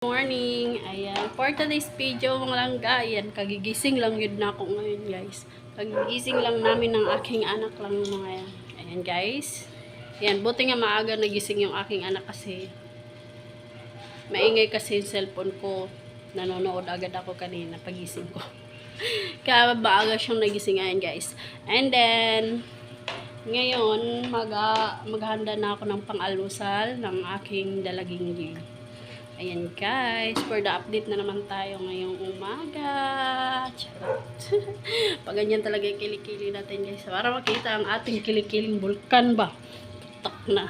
Morning, ayan, for today's video mga langga, ayan, kagigising lang yun na ako ngayon guys, kagigising lang namin ng aking anak lang mga yan, ayan guys, ayan, buti nga maaga nagising yung aking anak kasi, maingay kasi yung cellphone ko, nanonood agad ako kanina pagising ko, kaya maaga siyang nagising ayan guys, and then, ngayon, maghahanda na ako ng pang-almusal ng aking dalaging. Ayan guys, for the update na naman tayo ngayong umaga. Charot. Pag ganyan talaga yung kilikili natin guys. Para makita ang ating kilikiling bulkan ba. Tak na.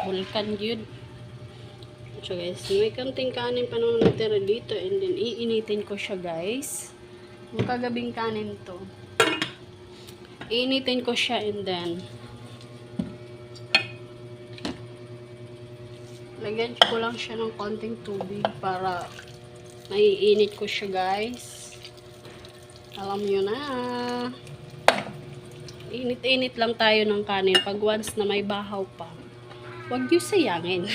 Bulkan yun. So guys, may kanting kanin pa naman natira dito. And then iinitin ko siya guys. Yung kagabing kanin to. Iinitin ko siya and then lagyan ko lang siya ng konting tubig para maiinit ko siya guys. Alam nyo na. Init-init lang tayo ng kanin pag once na may bahaw pa. Huwag nyo sayangin.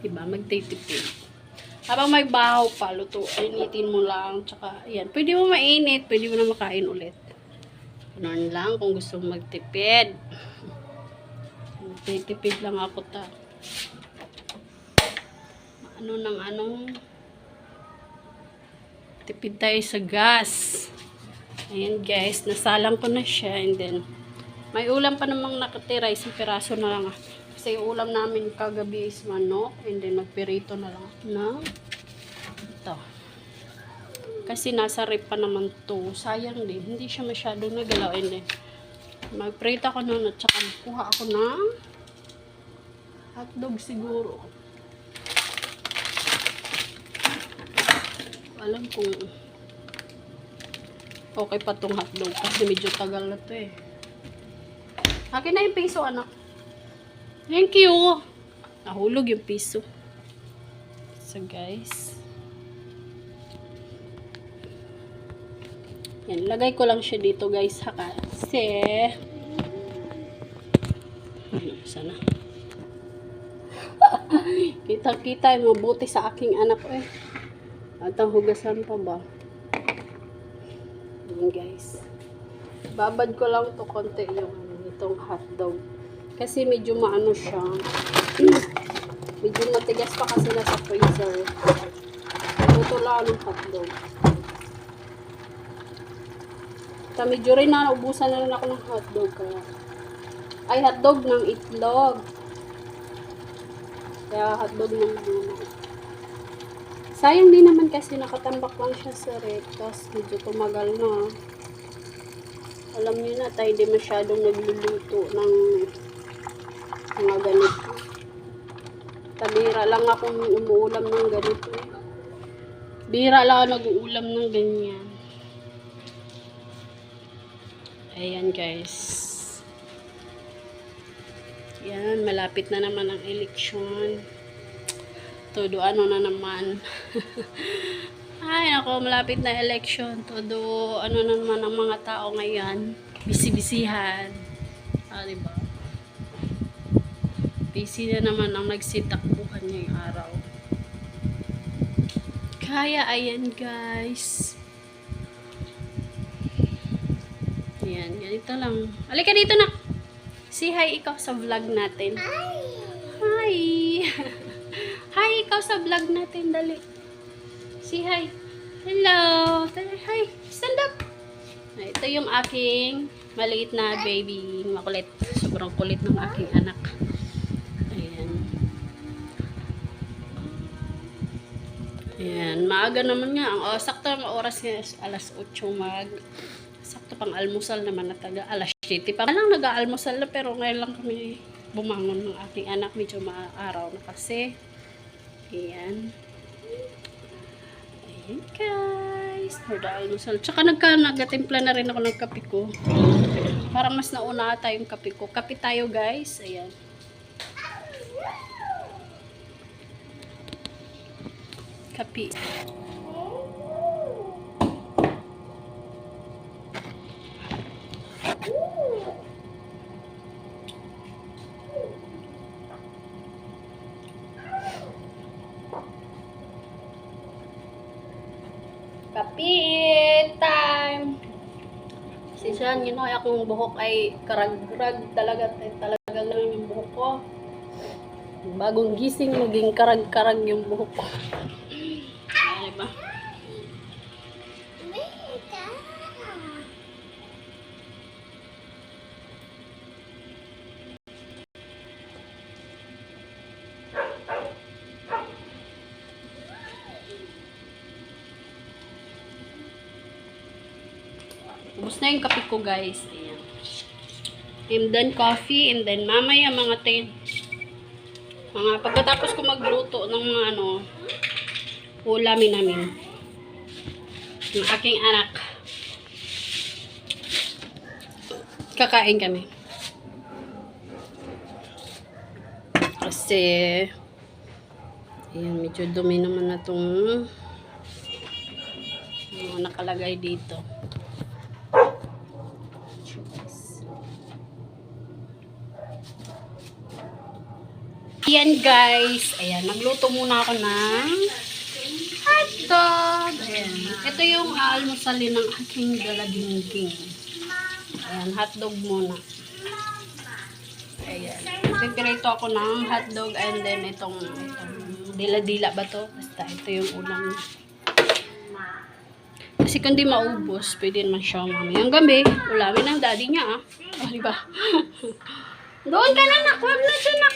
Diba? Magtitipid. Habang may bahaw pa, luto, initin mo lang. Tsaka, ayan. Pwede mo mainit. Pwede mo na makain ulit. Ganun lang kung gusto mo magtipid. Magtitipid lang ako ta. Tipid tayo sa gas. Ayan guys, nasalang ko na siya and then may ulam pa namang nakatira, isang piraso na lang kasi yung ulam namin kagabi is manok and then magpirito na lang na ito kasi nasa rep pa naman to, sayang din, hindi siya masyadong nagalaw and then magprito ako nun at saka kuha ako ng hotdog siguro. Alam kung okay pa tong hotdog kasi medyo tagal na to eh. Akin na yung piso anak. Thank you. Nahulog yung piso. So guys. Yan, lagay ko lang siya dito guys ha kasi sana. Kita-kita yung mabuti sa aking anak eh. At ang hugasan pa ba? Ayan guys. Babad ko lang to konti yung itong hotdog. Kasi medyo maano siya. Medyo matigas pa kasi nasa freezer. Ito lang ang hotdog. Sa medyo rin na naubusan na rin ako ng hotdog. Kaya. Ay, hotdog ng itlog. Kaya hotdog ng bunot. Sayang din naman kasi nakatambak lang siya sa rep. Tapos medyo tumagal na. Alam niyo na tayo hindi masyadong nagluluto ng mga ganito. Bira lang akong umuulam ng ganito. Bira lang ako nag-uulam ng ganyan. Ayan guys. Yan, malapit na naman ang eleksyon. Todo ano na naman. Ay, ako, malapit na election. Todo ano na naman ang mga tao ngayon. Bisi-bisihan. Ah, diba? Busy na naman ang nagsitakbuhan ngayong araw. Kaya, ayan guys. Ayan, ganito lang. Halika dito na. Say hi ikaw sa vlog natin. Hi! Hi! Hi, ikaw sa vlog natin, dali. Say hi. Hello. Hi. Stand up. Ito yung aking maliit na baby. Makulit. Sobrang kulit ng aking anak. Ayan. Ayan. Maaga naman nga. Sakto ang oras nga. Alas 8 sakto pang almusal naman na taga. Alas 7 pa lang nag-aalmusal na. Pero ngayon lang kami bumangon ng aking anak. Medyo maaraw na kasi. Ayan. Ayan guys. For the almusal. Tsaka nagatimpla na rin ako ng kape ko. Parang mas nauna ata yung kape ko. Kape tayo guys. Ayan. Kape. Kapit time! Sisyan, yun know, akong buhok ay karag-karag talaga. Talaga lang yung buhok ko. Bagong gising, maging karag-karag yung buhok ko. Ay, diba? Ubus na yung kape ko, guys. Ayan. And then coffee, and then mamaya pagkatapos ko magluto ng mga ulamin namin. Yung aking anak. Kakain kami. Kasi ayan, medyo dumi naman na itong nakalagay dito. Ayan guys, ayan, nagluto muna ako ng hotdog. Ayan, ito yung almusalin ng aking dalagingking. Ayan, hotdog muna. Ayan, pipirito ako ng hotdog and then itong dila-dila ba to? Basta ito yung ulam. Kasi kung di maubos, pwede naman siya mamayang gabi. Ulamin ng daddy niya Oh, diba? Doon ka na, nakwag na siya na.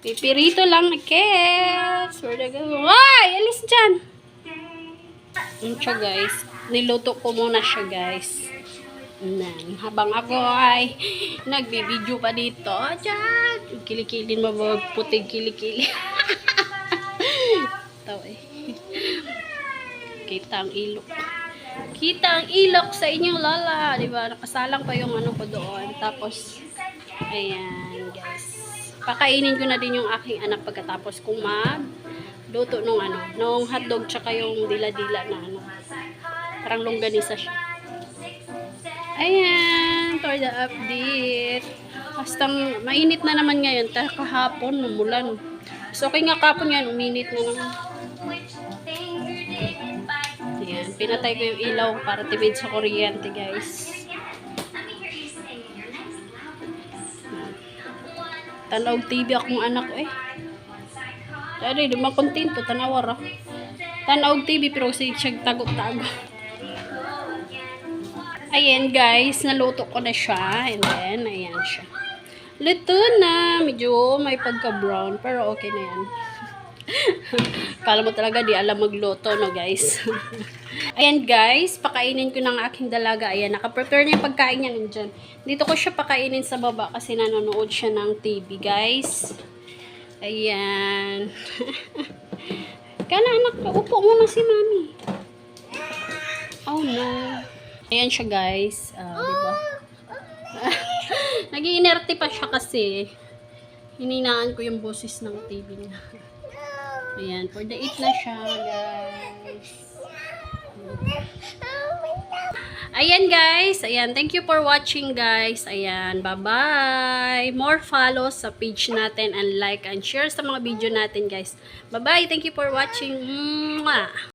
Pipirito lang na kes. Where the go? Ay! Alis dyan! Ano siya guys? Niluto ko muna siya guys. Habang ako ay nagbibideo pa dito. Diyan! Kilikilin mo ba? Puting kilikili. Ito eh. Kita ang ilok. Kita ang ilok sa inyong lala. Diba? Nakasalang pa yung ko doon. Tapos, ayan guys. Pakainin ko na din yung aking anak pagkatapos kong magluto nung hotdog tsaka yung dila-dila na parang longganisa siya. Ayan, for the update. Basta mainit na naman ngayon. Kahapon, umulan. So, okay nga kahapon ngayon, uminit na naman. Ayan, pinatay ko yung ilaw para tipid sa kuryente, guys. Tanaw TV akong anak eh. Dari, di makontento, tanawar Tanaw TV pero siya tago-tago. Ayan guys, naluto ko na siya. And then, ayan siya. Luto na. Medyo may pagka-brown. Pero okay na yan. Kala mo talaga di alam magluto, no guys. Ayan guys, pakainin ko ng aking dalaga. Ayan, nakaprepare niya yung pagkain niya nandyan. Dito ko siya pakainin sa baba kasi nanonood siya ng TV guys. Ayan. Kana anak, upo muna si mami. Oh no. Ayan siya guys. Diba? Nag-iinerte pa siya kasi hininaan ko yung boses ng TV niya. Ayan, for the eat na siya, guys. Ayan, guys. Ayan, thank you for watching, guys. Ayan, bye-bye. More follows sa page natin and like and share sa mga video natin, guys. Bye-bye. Thank you for watching. Mwah!